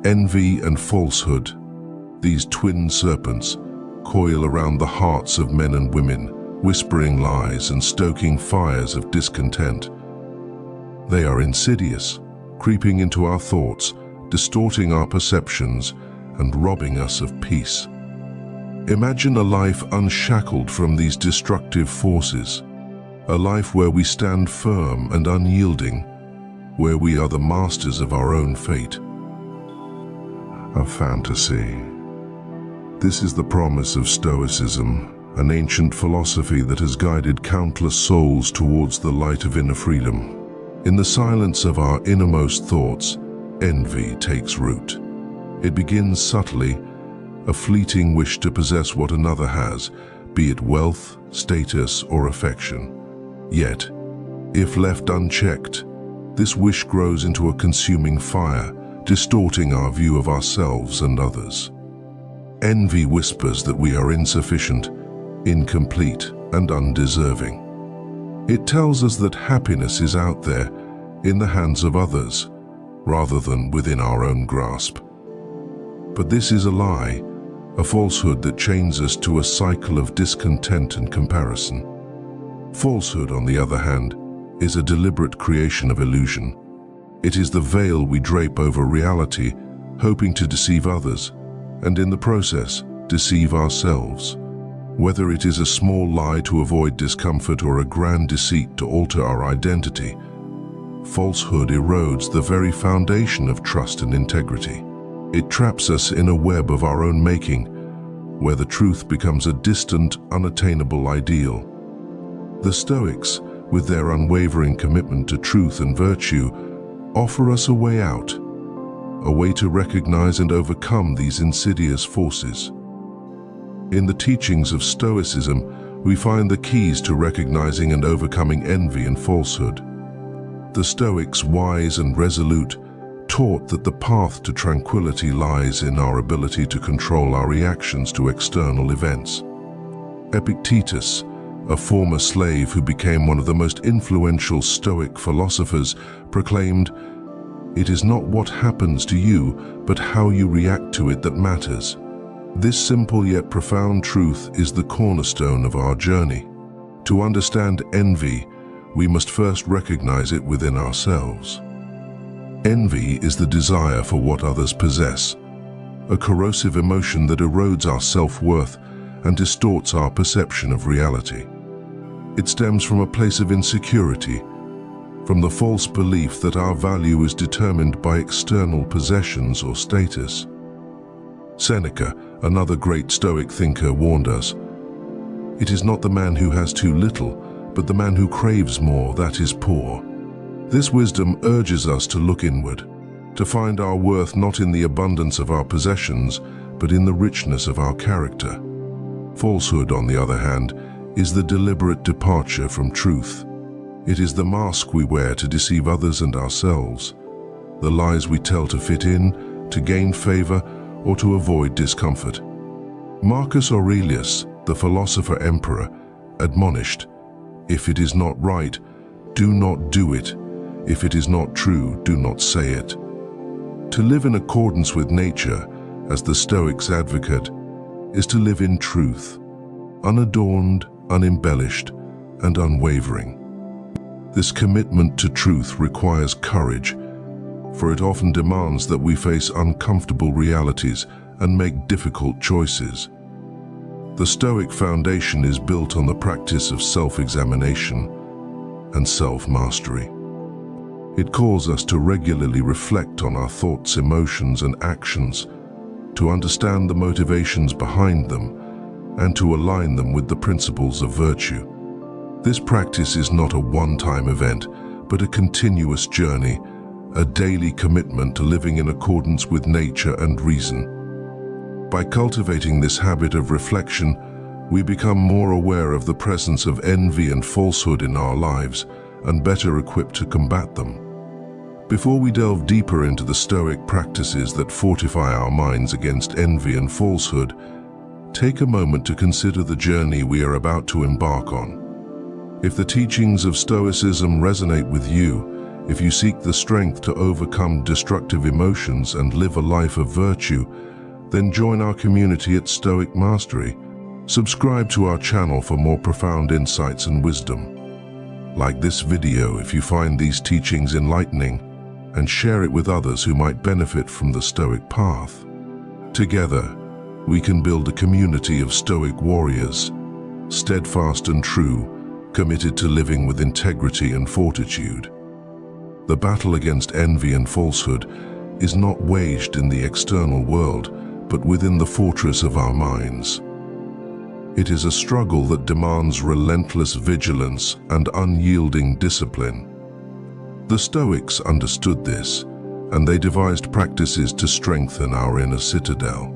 Envy and falsehood, these twin serpents, coil around the hearts of men and women, whispering lies and stoking fires of discontent. They are insidious, creeping into our thoughts, distorting our perceptions, and robbing us of peace. Imagine a life unshackled from these destructive forces, a life where we stand firm and unyielding, where we are the masters of our own fate. A fantasy. This is the promise of Stoicism, an ancient philosophy that has guided countless souls towards the light of inner freedom. In the silence of our innermost thoughts, envy takes root. It begins subtly, a fleeting wish to possess what another has, be it wealth, status, or affection. Yet, if left unchecked, this wish grows into a consuming fire, distorting our view of ourselves and others. Envy whispers that we are insufficient, incomplete, and undeserving. It tells us that happiness is out there, in the hands of others, rather than within our own grasp. But this is a lie, a falsehood that chains us to a cycle of discontent and comparison. Falsehood, on the other hand, is a deliberate creation of illusion. It is the veil we drape over reality, hoping to deceive others, and in the process, deceive ourselves. Whether it is a small lie to avoid discomfort or a grand deceit to alter our identity, falsehood erodes the very foundation of trust and integrity. It traps us in a web of our own making, where the truth becomes a distant, unattainable ideal. The Stoics, with their unwavering commitment to truth and virtue, offer us a way out, a way to recognize and overcome these insidious forces. In the teachings of Stoicism, we find the keys to recognizing and overcoming envy and falsehood. The Stoics, wise and resolute, taught that the path to tranquility lies in our ability to control our reactions to external events. Epictetus, a former slave who became one of the most influential Stoic philosophers, proclaimed, "It is not what happens to you, but how you react to it that matters." This simple yet profound truth is the cornerstone of our journey. To understand envy, we must first recognize it within ourselves. Envy is the desire for what others possess, a corrosive emotion that erodes our self-worth and distorts our perception of reality. It stems from a place of insecurity, from the false belief that our value is determined by external possessions or status. Seneca, another great Stoic thinker, warned us, "It is not the man who has too little, but the man who craves more that is poor." This wisdom urges us to look inward, to find our worth not in the abundance of our possessions, but in the richness of our character. Falsehood, on the other hand, is the deliberate departure from truth. It is the mask we wear to deceive others and ourselves, the lies we tell to fit in, to gain favor, or to avoid discomfort. Marcus Aurelius, the philosopher emperor, admonished, "If it is not right, do not do it. If it is not true, do not say it." To live in accordance with nature, as the Stoics advocate, is to live in truth, unadorned, unembellished, and unwavering. This commitment to truth requires courage, for it often demands that we face uncomfortable realities and make difficult choices. The Stoic foundation is built on the practice of self-examination and self-mastery. It calls us to regularly reflect on our thoughts, emotions, and actions, to understand the motivations behind them, and to align them with the principles of virtue. This practice is not a one-time event, but a continuous journey, a daily commitment to living in accordance with nature and reason. By cultivating this habit of reflection, we become more aware of the presence of envy and falsehood in our lives, and better equipped to combat them. Before we delve deeper into the Stoic practices that fortify our minds against envy and falsehood, take a moment to consider the journey we are about to embark on. If the teachings of Stoicism resonate with you, If you seek the strength to overcome destructive emotions and live a life of virtue, then join our community at Stoic Mastery. Subscribe to our channel for more profound insights and wisdom. Like this video if you find these teachings enlightening, and share it with others who might benefit from the Stoic path. Together, we can build a community of Stoic warriors, steadfast and true, committed to living with integrity and fortitude. The battle against envy and falsehood is not waged in the external world, but within the fortress of our minds. It is a struggle that demands relentless vigilance and unyielding discipline. The Stoics understood this, and they devised practices to strengthen our inner citadel.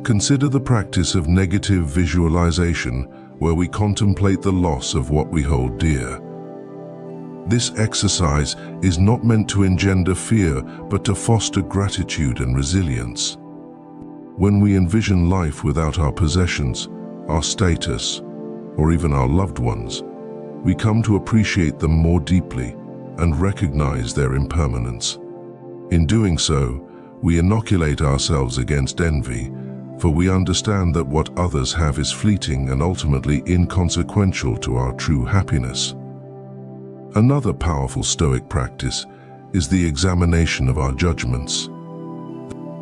Consider the practice of negative visualization, where we contemplate the loss of what we hold dear. This exercise is not meant to engender fear, but to foster gratitude and resilience. When we envision life without our possessions, our status, or even our loved ones, we come to appreciate them more deeply and recognize their impermanence. In doing so, we inoculate ourselves against envy, for we understand that what others have is fleeting and ultimately inconsequential to our true happiness. Another powerful Stoic practice is the examination of our judgments.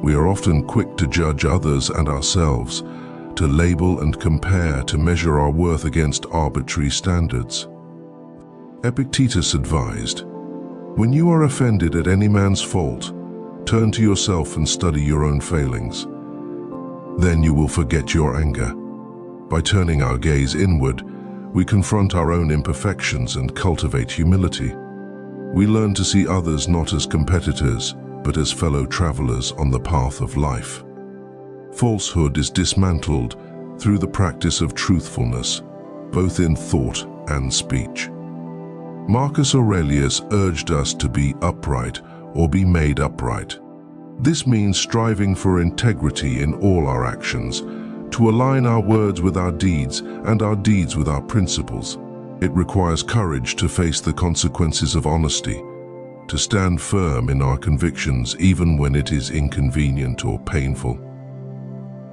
We are often quick to judge others and ourselves, to label and compare, to measure our worth against arbitrary standards. Epictetus advised, "When you are offended at any man's fault, turn to yourself and study your own failings. Then you will forget your anger." By turning our gaze inward, we confront our own imperfections and cultivate humility. We learn to see others not as competitors, but as fellow travelers on the path of life. Falsehood is dismantled through the practice of truthfulness, both in thought and speech. Marcus Aurelius urged us to be upright or be made upright. This means striving for integrity in all our actions, to align our words with our deeds and our deeds with our principles. It requires courage to face the consequences of honesty, to stand firm in our convictions even when it is inconvenient or painful.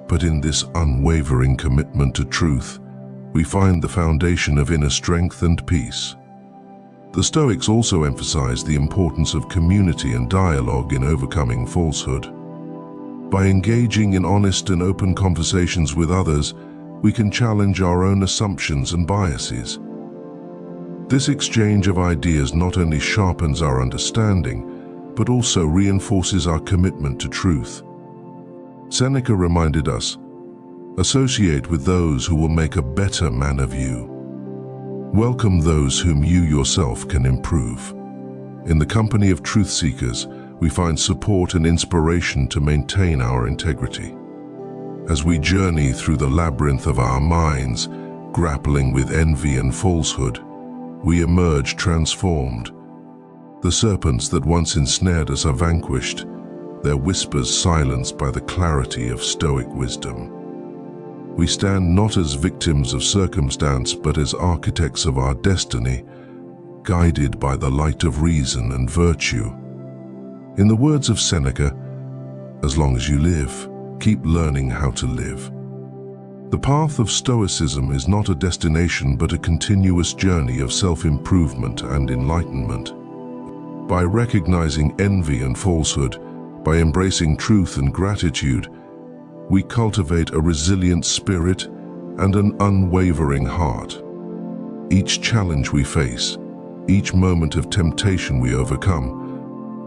But in this unwavering commitment to truth, we find the foundation of inner strength and peace. The Stoics also emphasized the importance of community and dialogue in overcoming falsehood. By engaging in honest and open conversations with others, we can challenge our own assumptions and biases. This exchange of ideas not only sharpens our understanding, but also reinforces our commitment to truth. Seneca reminded us, "Associate with those who will make a better man of you. Welcome those whom you yourself can improve." In the company of truth seekers, we find support and inspiration to maintain our integrity. As we journey through the labyrinth of our minds, grappling with envy and falsehood, we emerge transformed. The serpents that once ensnared us are vanquished, their whispers silenced by the clarity of Stoic wisdom. We stand not as victims of circumstance, but as architects of our destiny, guided by the light of reason and virtue. In the words of Seneca, "As long as you live, keep learning how to live." The path of Stoicism is not a destination but a continuous journey of self-improvement and enlightenment. By recognizing envy and falsehood, by embracing truth and gratitude, we cultivate a resilient spirit and an unwavering heart. Each challenge we face, each moment of temptation we overcome,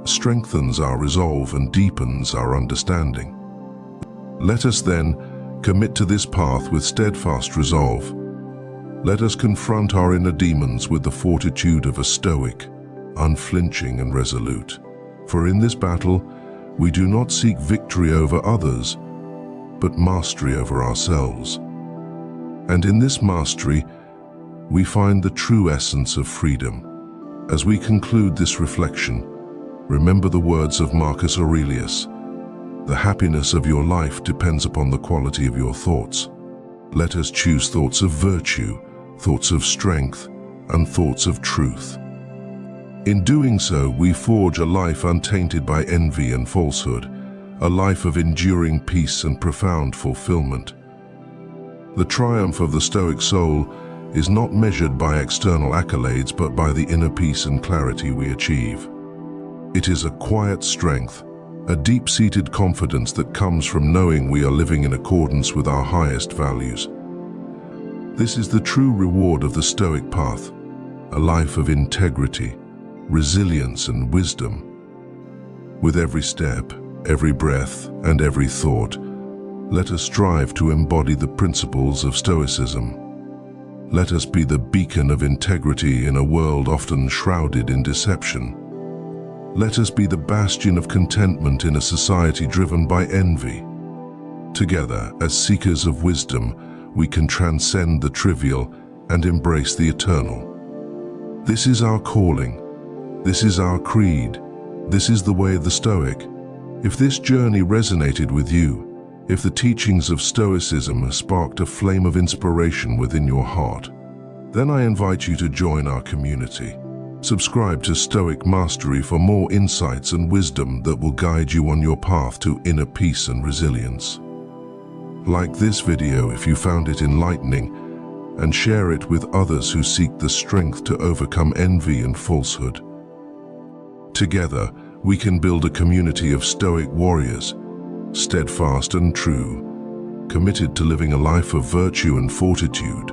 strengthens our resolve and deepens our understanding. Let us then commit to this path with steadfast resolve. Let us confront our inner demons with the fortitude of a Stoic, unflinching and resolute. For in this battle, we do not seek victory over others, but mastery over ourselves. And in this mastery, we find the true essence of freedom. As we conclude this reflection, remember the words of Marcus Aurelius, "The happiness of your life depends upon the quality of your thoughts." Let us choose thoughts of virtue, thoughts of strength, and thoughts of truth. In doing so, we forge a life untainted by envy and falsehood, a life of enduring peace and profound fulfillment. The triumph of the Stoic soul is not measured by external accolades, but by the inner peace and clarity we achieve. It is a quiet strength, a deep-seated confidence that comes from knowing we are living in accordance with our highest values. This is the true reward of the Stoic path, a life of integrity, resilience, and wisdom. With every step, every breath, and every thought, let us strive to embody the principles of Stoicism. Let us be the beacon of integrity in a world often shrouded in deception. Let us be the bastion of contentment in a society driven by envy. Together, as seekers of wisdom, we can transcend the trivial and embrace the eternal. This is our calling. This is our creed. This is the way of the Stoic. If this journey resonated with you, if the teachings of Stoicism have sparked a flame of inspiration within your heart, then I invite you to join our community. Subscribe to Stoic Mastery for more insights and wisdom that will guide you on your path to inner peace and resilience. Like this video if you found it enlightening, and share it with others who seek the strength to overcome envy and falsehood. Together, we can build a community of Stoic warriors, steadfast and true, committed to living a life of virtue and fortitude.